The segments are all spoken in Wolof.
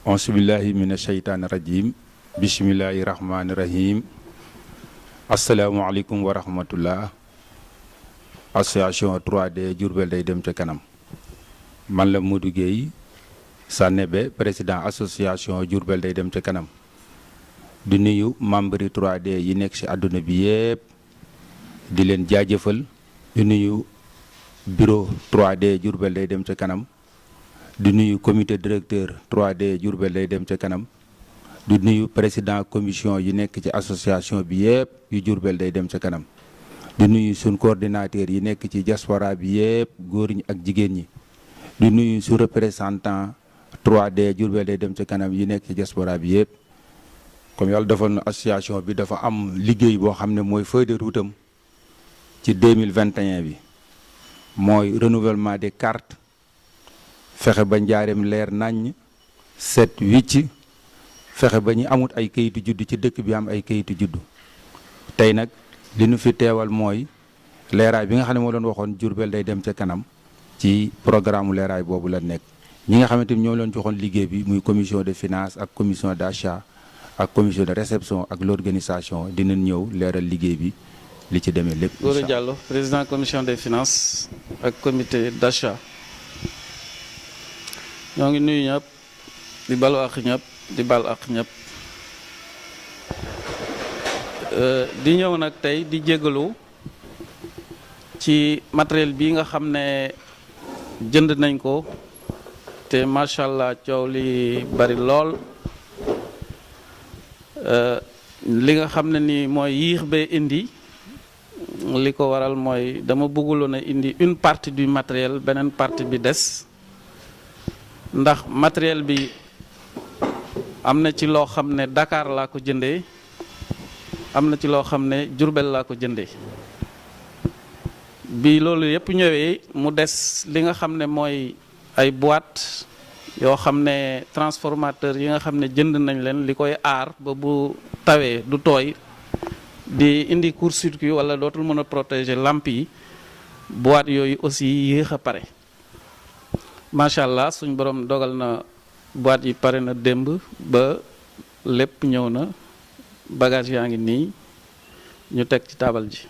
Auzubillahi mina sheytaani rajim bismillahi rahmaani rahim asalaamualeykum wa rahmatullah. Association 3D Diourbel day dem ca kanam. Man la Modou Gueye Sanébé président association Diourbel day dem ca kanam. di nuyu membre yi 3D yi nekk ci àdduna bi yépp di leen jaajëfal. di nuyu bureau 3D Diourbel day dem ca kanam. di nuyu comité directeur 3D Diourbel day dem ca kanam. di nuyu président commission yi nekk ci association bi yépp yu Diourbel day dem ca kanam. di nuyu suñ coordinateur yi nekk ci diaspora bi yépp góor ñi ak jigéen ñi. di nuyu su représentant 3D Diourbel day dem ca kanam yi nekk ci diaspora bi yépp. comme yàlla defal na association bi dafa am liggéey boo xam ne mooy feuille de route am ci 2021 bi mooy renouvellement des cartes, fexe ba njaareem leer naññ set wicc, fexe ba ñu amut ay kayitu juddu ci dëkk bi am ay kayitu juddu. tey nag li nu fi teewal mooy leeraay bi nga xam ne moo doon waxoon Diourbel day dem ca kanam ci programme leeraay boobu la nekk. ñi nga xamante ni ñoo leen joxoon liggéey bi muy commission de finance ak commission d'achat ak commission de réception ak l'organisation dinañ ñëw leeral liggéey bi li ci demee lépp. Gora Diallo président commission des finances ak comité d'achat. ñoo ngi nuyu ñëpp di balu ak ñëpp di bal ak ñëpp. di ñëw nag tey di jégalu ci matériel bi nga xam ne jënd nañ ko te macha allah coow li bari lool. li nga xam ne ni mooy yéex bee indi li ko waral mooy dama bëgguloon a indi une partie du matériel beneen partie bi des ndax matériel bi am na ci loo xam ne Dakar laa ko jëndee am na ci loo xam ne Diourbel laa ko jëndee bi loolu yëpp ñëwee mu des li nga xam ne mooy ay boîte yoo xam ne transformateur yi nga xam ne jënd nañ leen li koy aar ba bu tawee du tooy di indi court-circuit wala dootul mën a protéger lampe yi boîte yooyu aussi yéex a pare macha allah suñ borom dogal na boîte yi pare na démb ba lépp ñëw na bagage yaa ngi nii ñu teg ci taabal ji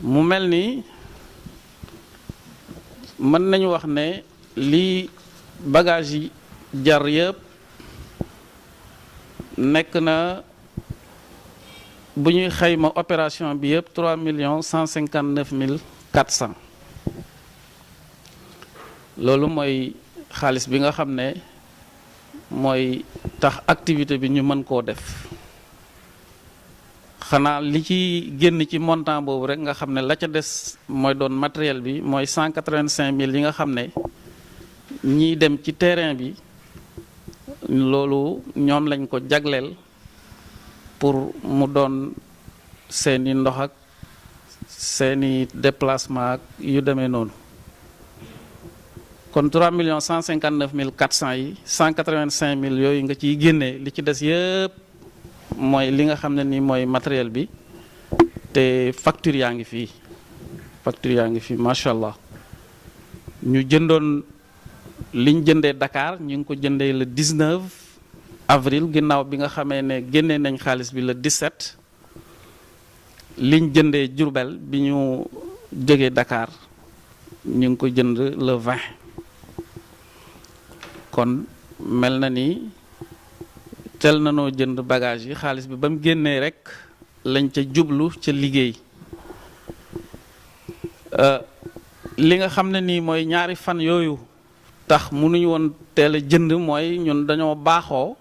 mu mel ni mën nañu wax ne lii bagage yi jar yëpp nekk na bu ñuy xayma opération bi yëpp 3,159,400 loolu mooy xaalis bi nga xam ne mooy tax activité bi ñu mën koo def xanaa li ci génn ci montant boobu rek nga xam ne la ca des mooy doon matériel bi mooy 185,000 yi nga xam ne ñiy dem ci terrain bi loolu ñoom lañ ko jagleel pour mu doon seeni ndox ak seeni déplacement ak yu demee noonu kon 3,159,400 yi 185,000 yooyu nga ciy génnee li ci des yëpp mooy li nga xam ne ni mooy matériel bi te facture yaa ngi fii macha allah ñu jëndoon liñ jëndee Dakar ñu ngi ko jëndee le 19 avril ginnaaw bi nga xamee ne génnee nañ xaalis bi le 17 liñ jëndee Diourbel bi ñu jógee Dakar ñu ngi ko jënd le 20 kon mel na ni tel na noo jënd bagage yi xaalis bi ba mu génnee rek lañ ca jublu ca liggéey li nga xam ne nii mooy ñaari fan yooyu tax mënuñu woon teel a jënd mooy ñun dañoo baaxoo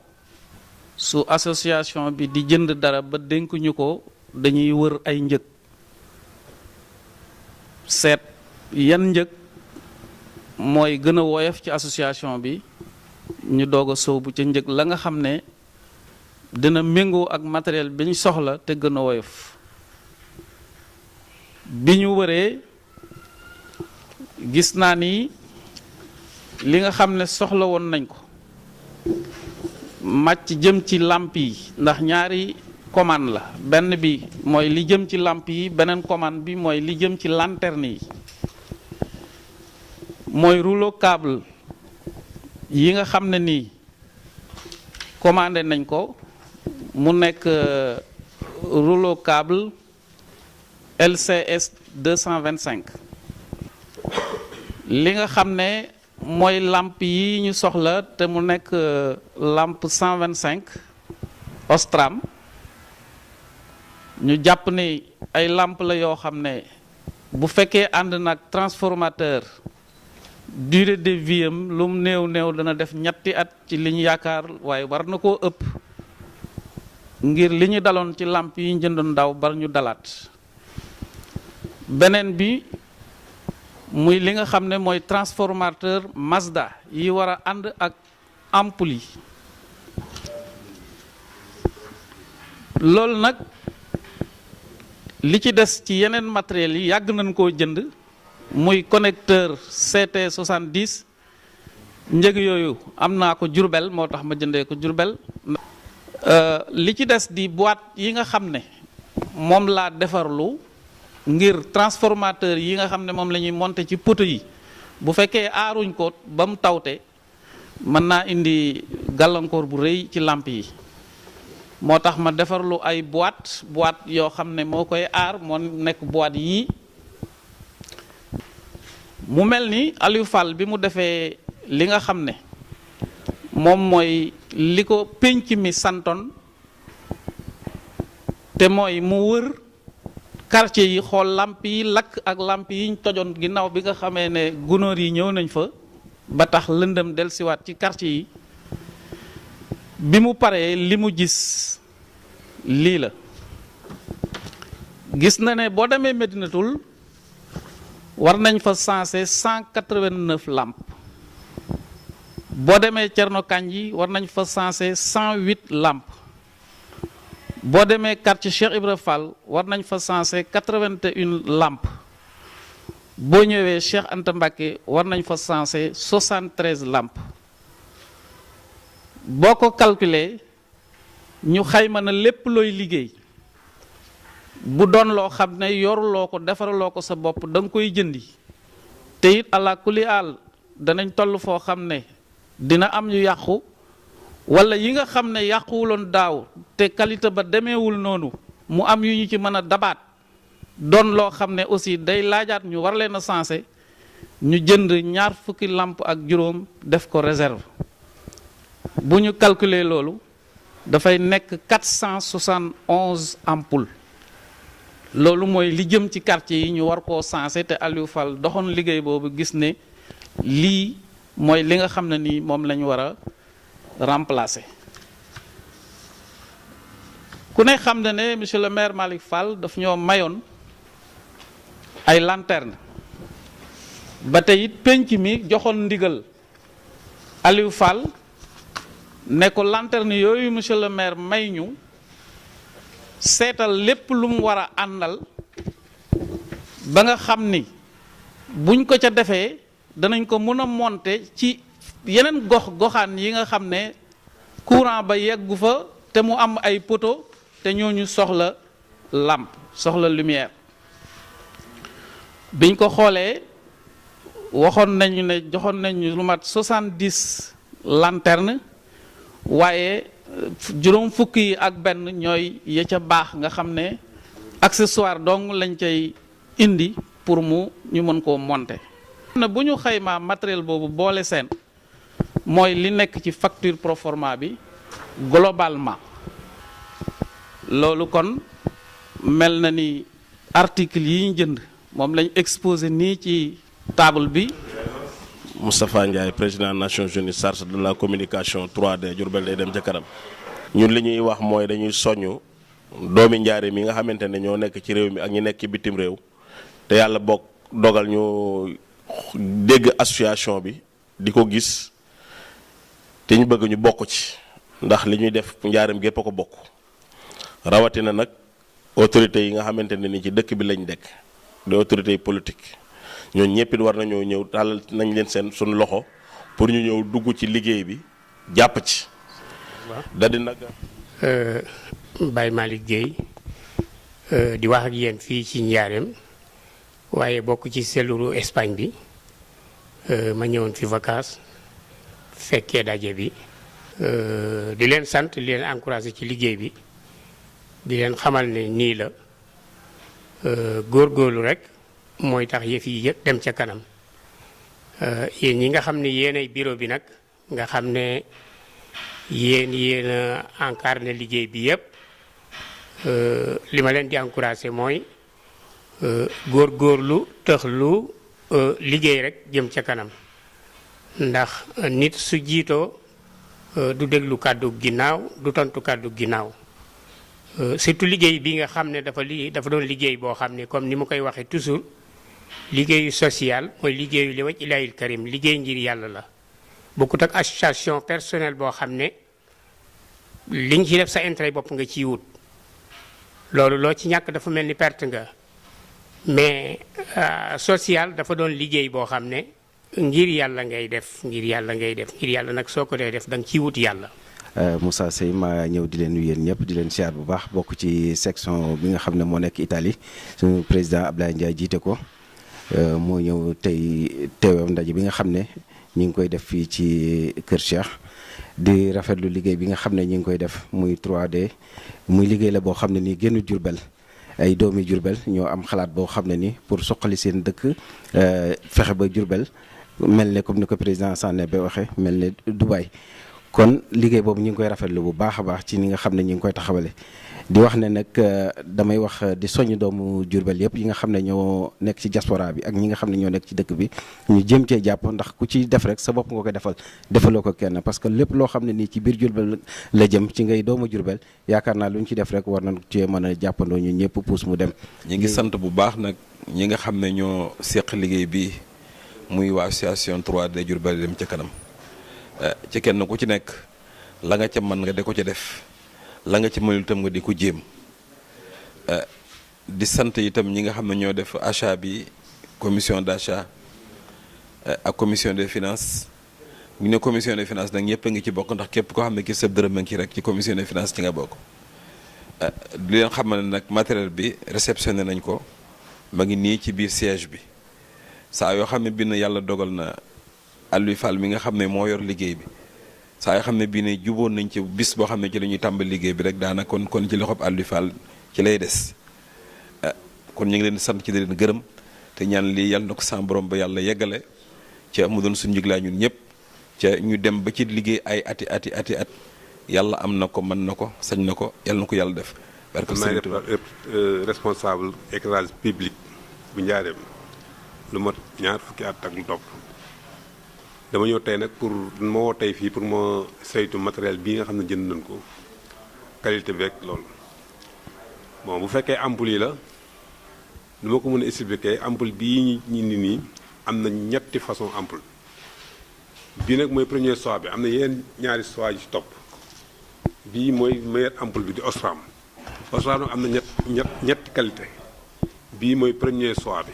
su association bi di jënd dara ba dénkuñu ko dañuy wër ay njëg seet yan njëg mooy gën a woyof ci association bi ñu doog a sóobu ca njëg la nga xam ne dina méngoo ak matériel bi ñu soxla te gën a woyof bi ñu wëree gis naa ni li nga xam ne soxla woon nañ ko màcc jëm ci làmp yi ndax ñaari commande la benn bi mooy li jëm ci làmp yi beneen commande bi mooy li jëm ci lanterne yi mooy rouleau câble yi nga xam ne nii commandé nañ ko mu nekk rouleau câble LCS 225 li nga xam ne mooy lampe yi ñu soxla te mu nekk lampe 125 Ostram ñu jàpp ni ay lampe la yoo xam ne bu fekkee ànd nag transformateur durée de vie am lu mu néew néew dana def ñetti at ci li ñu yaakaar waaye war na koo ëpp ngir li ñu daloon ci lampe yi ñu jëndoon daaw bar ñu dalaat beneen bi muy li nga xam ne mooy transformateur Mazda yi war a ànd ak ampoule yi loolu nag li ci des ci yeneen matériels yi yàgg nañ koo jënd muy connecteur CT 70 njëg yooyu am naa ko Jurbel moo tax ma jëndee ko Jurbel li ci des di boîte yi nga xam ne moom laa defarlu ngir transformateur yi nga xam ne moom la ñuy monter ci poteau yi bu fekkee aaruñ ko ba mu tawte mën naa indi gàllankoor bu rëy ci lampe yi moo tax ma defarlu ay boîte yoo xam ne moo koy aar moo nekk boîte yii mu mel ni Aliou Fall bi mu defee li nga xam ne moom mooy li ko pénc mi santoon te mooy mu wër quartier yi xool lamp yi lakk ak lamp yiñ tojoon ginnaaw bi nga xamee ne gunóor yi ñëw nañ fa ba tax lëndëm dellusiwaat ci quartier yi bi mu paree li mu gis lii la gis na ne boo demee Médinatoul war nañ fa sensé 189 lamp boo demee Cerno Kanji war nañ fa sensé 108 lamp boo demee quartier Cheikh Ibra Fall war nañ fa sensé 81 lamp boo ñëwee Cheikh Anta Mbacké war nañ fa sensé 73 lamp boo ko calculer ñu xayma na lépp looy liggéey bu doon loo xam ne yoruloo ko defaraloo ko sa bopp da nga koy jëndi te it àla kuli àll danañ toll foo xam ne dina am yu yàqu wala yi nga xam ne yàquwuloon daaw te qualité ba demeewul noonu mu am yu ñu ci mën a dabaat doon loo xam ne aussi day laajaat ñu war leen a sensé ñu jënd 20 lamp ak juróom def ko réserve bu ñu calculer loolu dafay nekk 471 ampoules loolu mooy li jëm ci quartier yi ñu war koo sensé te Aliou Fall doxoon liggéey boobu gis ne lii mooy li nga xam ne nii moom la ñu war a remplacer ku ne xam na ne monsieur le maire Malick Fall daf ñoo mayoon ay lanterne ba tey it penc mi joxoon ndigal Aliou Fall ne ko lanterne yooyu monsieur le maire may ñu seetal lépp lu mu war a àndal ba nga xam ni buñ ko ca defee danañ ko mën a monter ci yeneen goxaan yi nga xam ne courant ba yeggu fa te mu am ay poteau te ñooñu soxla lampe soxla lumière biñ ko xoolee waxoon nañu ne joxoon nañu lu mat 70 lanterne waaye juróom fukk yi ak benn ñooy ya ca baax nga xam ne accessoire dong lañ cay indi pour mu ñu mën koo monter. na bu ñu xaymaa matériel boobu boole seen mooy li nekk ci facture proforma bi globalement loolu kon mel na ni article yi ñu jënd moom lañ exposé nii ci table bi. Moustapha Ndiaye président Nations Unies chargé de la communication 3D Diourbel day dem ca kanam. ñun li ñuy wax mooy dañuy soññ doomi njaareem yi nga xamante ne ñoo nekk ci réew mi ak ñi nekk ci bitim réew te yàlla bokk dogal ñu dégg association bi di ko gis te ñu bëgg ñu bokk ci ndax li ñuy def njaareem gépp a ko bokk rawatina nag autorités yi nga xamante ne ni ci dëkk bi lañ dekk de autorités yi politique ñooñu ñëpp it war nañoo ñëw tàllal nañ leen seen suñu loxo pour ñu ñëw dugg ci liggéey bi jàpp ci. da di nag. Baye Malick Guèye di wax ak yéen fii ci Njaareem waaye bokk ci cellule Espagne bi ma ñëwoon fi vacances fekkee daje bi di leen sant di leen encouragé ci liggéey bi di leen xamal ne nii la góorgóorlu rek mooy tax yëf yi yëpp dem ca kanam yéen ñi nga xam ne yéenay bureau bi nag nga xam ne yéen a incarné liggéey bi yëpp li ma leen di encouragé mooy góorgóorlu tëxlu liggéey rek jëm ca kanam ndax nit su jiitoo du déglu kàddu ginnaaw du tontu kàddu ginnaaw surtout liggéey bi nga xam ne dafa doon liggéey boo xam ne comme ni mu koy waxee toujours liggéeyu social mooy liggéeyu li waj ilaahil karim liggéey ngir yàlla la bokkut ak association personnelle boo xam ne li nga ci def sa intérêt bopp nga ciy wut loolu loo ci ñàkk dafa mel ni perte nga mais social dafa doon liggéey boo xam ne ngir yàlla ngay def ngir yàlla nag soo ko dee def da nga ciy wut yàlla. Moussa Seye ma ñëw di leen nuyu yéen ñëpp di leen siyaar bu baax bokk ci section bi nga xam ne moo nekk Italie suñu président Ablaye Ndiaye jiite ko moo ñëw tey teewam ndaje bi nga xam ne ñu ngi koy def fii ci Kër Cheikh di rafetlu liggéey bi nga xam ne ñu ngi koy def muy 3D muy liggéey la boo xam ne nii génn Jurbel ay doomi Jurbel ñoo am xalaat boo xam ne ni pour suqali seen dëkk fexe ba Jurbel mel ne comme ni ko président Sané ba waxee mel ne Dubaï. kon liggéey boobu ñu ngi koy rafetlu bu baax a baax ci ni nga xam ne ñu ngi koy taxawale di wax ne nag damay wax di soññ doomu Jurbel yëpp yi nga xam ne ñoo nekk ci diaspora bi ak ñi nga xam ne ñoo nekk ci dëkk bi ñu jëm cee jàpp ndax ku ci def rek sa bopp nga koy defaloo ko kenn parce que lépp loo xam ne nii ci biir Jurbel la jëm ci ngay doomu Jurbel yaakaar naa lu ñu ci def rek war nañ cee mën a jàppandoo ñu ñëpp puus mu dem. ñi ngi sant bu baax nag ñi nga xam ne ñoo seq liggéey bi muy waa association 3D Jurbel dem ca kanam. ci kenn ku ci nekk la nga ca mën nga di ko ca def la nga ci mënul itam nga di ko jéem di sant itam ñi nga xam ne ñoo def achat bi commission d'achat ak commission des finances ñu ne commission des finances nag ñëpp a ngi ci bokk ndax képp koo xam ne ki sëb dërëm a ngi ci rek ci commission des finances ci nga bokk di leen xamal ne nag matériel bi réceptionné nañ ko ma ngi nii ci biir siège bi saa yoo xam ne bi na yàlla dogal na Aliou Fall mi nga xam ne moo yor liggéey bi saa yoo xam ne bii ne juboon nañ ci bis boo xam ne ci la ñuy tàmbali liggéey bi rek daana kon ci loxob Aliou Fall ci lay des kon ñu ngi leen sant ci di leen gërëm te ñaan lii yàlla na ko sa borom ba yàlla yeggale ca mu doon suñu njëglaa ñun ñëpp ca ñu dem ba ci liggéey ay ati at yàlla am na ko mën na ko sañ na ko yàlla na ko yàlla def. barke Sëriñ Tuubaa responsable éclairage public bu Njaaréem lu mat ñaar fukki at ak lu topp. dama ñëw tey nag pour ma woo tey fii pour ma saytu matériel bii nga xam ne jënd nañ ko qualité beeg loolu bon bu fekkee ampoule yi la lu ma ko mën a expliquer ampoule bii ñu ni nii am na ñetti façon ampoule bii nag mooy premier choix bi am na yeneen ñaari choix yu ci topp bii mooy meilleur ampoule bi di Osram am na ñetti qualité bii mooy premier choix bi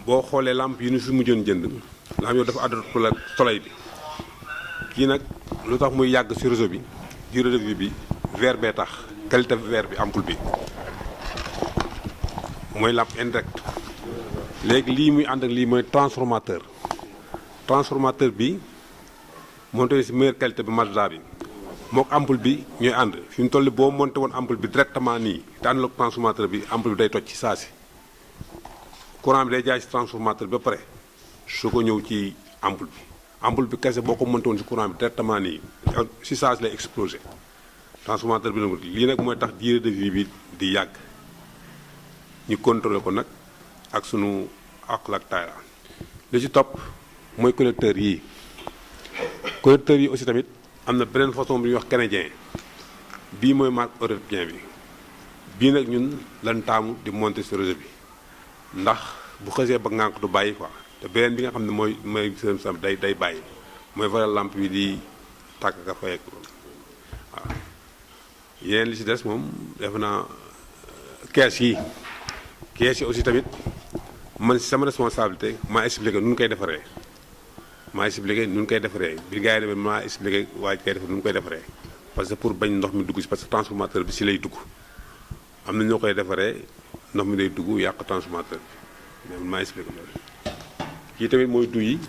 boo xoolee lampe yi ñu fi mujjoon jënd lampe yow dafa àddu pour la soleil bi kii nag lu tax muy yàgg ci réseau bi durée de vie bi verre bee tax qualité verre bi ampoule bi mooy lampe indirecte léegi lii muy ànd ak lii mooy transformateur bi monté ci meilleure qualité bi Mazda bi mook ampoule bi ñooy ànd fi mu toll boo monté woon ampoule bi directement nii te ànd ak transformateur bi ampoule bi day toj ci saa si courant bi day jaay ci transformateur bi ba pare su ko ñëw ci ampoule bi kese boo ko monté woon ci courant bi directement nii ci saa si lay explosé transformateur bi nag lii nag mooy tax durée de vie bi di yàgg ñu contrôlé ko nag ak sunu ak taayra li ci topp mooy connecteur yi aussi tamit am na beneen façon bi ñuy wax canadien bii mooy marque européen bi bii nag ñun lan taamu di monter ci réseau bi ndax bu xësee ba ngànk du bàyyi quoi te beneen bi nga xam ne mooy sam day bàyyi mooy waral lampe bi di tàkk ka fayeeku waaw yeneen li ci des moom defe naa kees yi aussi tamit man ci sama responsabilité maa expliqué nu ñu koy defaree bi gars yi demee maa expliqué waa ji koy defar nu ñu koy defaree parce que pour bañ ndox mi dugg ci parce que transformateur bi ci lay dugg am na ñoo koy defaree ndox mi day dugg yàq transformateur bi mais maa expliqué loolu kii tamit mooy duy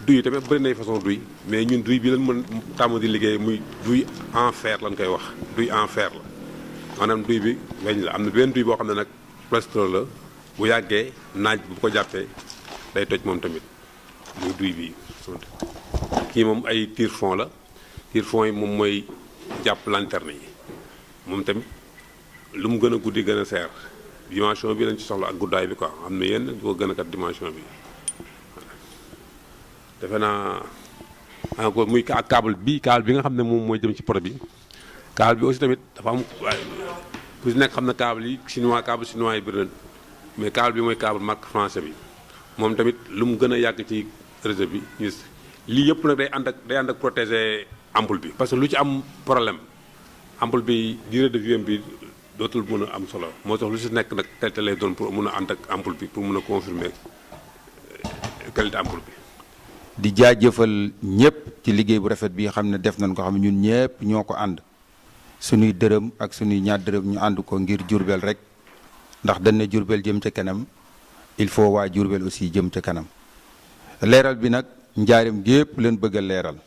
duy yi tamit bëri nay façon duy mais ñun duy bi lan mën tàmm di liggéey muy duy en fer lañ koy wax duy en fer la maanaam duy bi weñ la am na benn duy boo xam ne nag plastrol la bu yàggee naaj bu ko jàppee day toj moom tamit muy duy bi kii moom ay tire-fond la tire-fond yi moom mooy jàpp lanterne yi moom tamit lu mu gën a guddi gën a seer dimension bi lañ ci soxla ak guddaay bi quoi am na yenn du ko gën a kat dimension bi defe naa encore muy ak câble bi nga xam ne moom mooy jëm ci poto bi câble bi aussi tamit dafa am ku si nekk xam na câble yi câble chinois yi bëri na mais câble bi mooy câble marque français bi moom tamit lu mu gën a yàgg ci réseau bi lii yëpp nag day ànd ak protéger ampoule bi parce que lu ci am problème ampoule bi durée de vie bi dootul mën a am solo moo tax lu si nekk nag tel lay doon pour mun a ànd ak ampoule bi pour mun a confirmer qualité ampoule bi. di jaajëfal ñëpp ci liggéey bu rafet bi xam ne def nañ ko xam ne ñun ñëpp ñoo ko ànd suñuy dërëm ak suñuy ñaar dërëm ñu ànd ko ngir Diourbel rek ndax dañ ne Diourbel jëm ca kanam il faut waa Diourbel aussi jëm ca kanam leeral bi nag njaareem gépp leen bëgg a leeral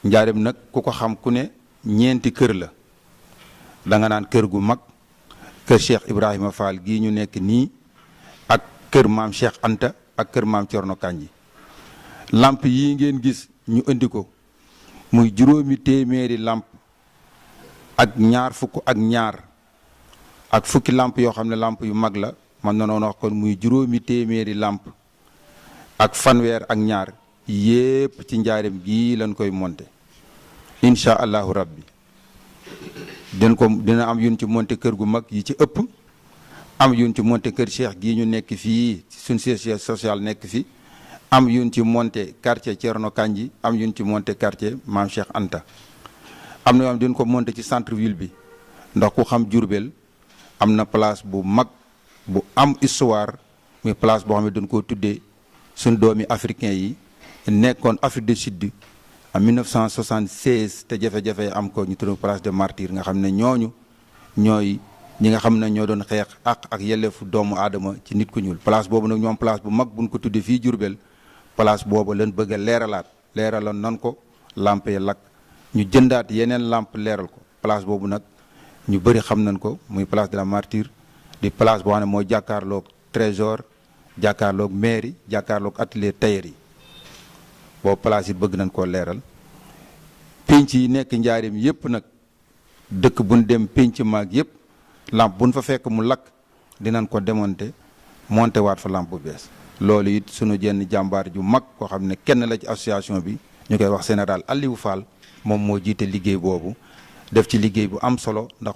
njaareem nag ku ko xam ku ne ñeenti kër la da nga naan kër gu mag kër Cheikh Ibrahima Fall gii ñu nekk nii ak kër maam Cheikh Anta ak kër maam Thierno Kandji lamp yi ngeen gis ñu indi ko muy 200 lamp ak ñaar fukk ak ñaar ak fukki lamp yoo xam ne lamp yu mag la man na noonu wax kon muy 200 lamp ak fanweer ak ñaar yépp ci njaareem gii lañ koy monté incha allahu rabbi dina am yun ci monté kër gu mag yi ci ëpp am yun ci monté kër Cheikh gii ñu nekk fii suñ siège social nekk fi am yun ci monté quartier Thierno Kandji am yun ci monté quartier Maam Cheikh Anta am na yoo xam dañ ko monté ci centre ville bi ndax ku xam Diourbel am na place bu mag bu am histoire muy place boo xam ne dañ koo tuddee suñ doomi africain yi nekkoon Afrique du Sud en 1976 te jafe-jafe am ko ñu tudd place de martyr nga xam ne ñooñu ñooy ñi nga xam ne ñoo doon xeex ak yelleefu doomu aadama ci nit ku ñuul place boobu nag ñoom place bu mag buñ ko tuddee fii Diourbel place boobu leen bëgg a leeraloon nan ko lamp yi lakk ñu jëndaat yeneen lamp leeral ko place boobu nag ñu bëri xam nañ ko muy place de la martyr di place boo xam ne mooy jàkkaarloog trésor jàkkaarloog mairie jàkkaarloog atelier tailleur yi boobu place yi bëgg nañ koo leeral pénc yi nekk njaareem yépp nag dëkk buñ dem pénc maag yépp lampe buñ fa fekk mu lakk dinañ ko démonter monter waat fa lampe bu bees loolu it sunu jenn jàmbaar ju mag koo xam ne kenn la ci association bi ñu koy wax général Aliou Fall moom moo jiite liggéey boobu def ci liggéey bu am solo ndax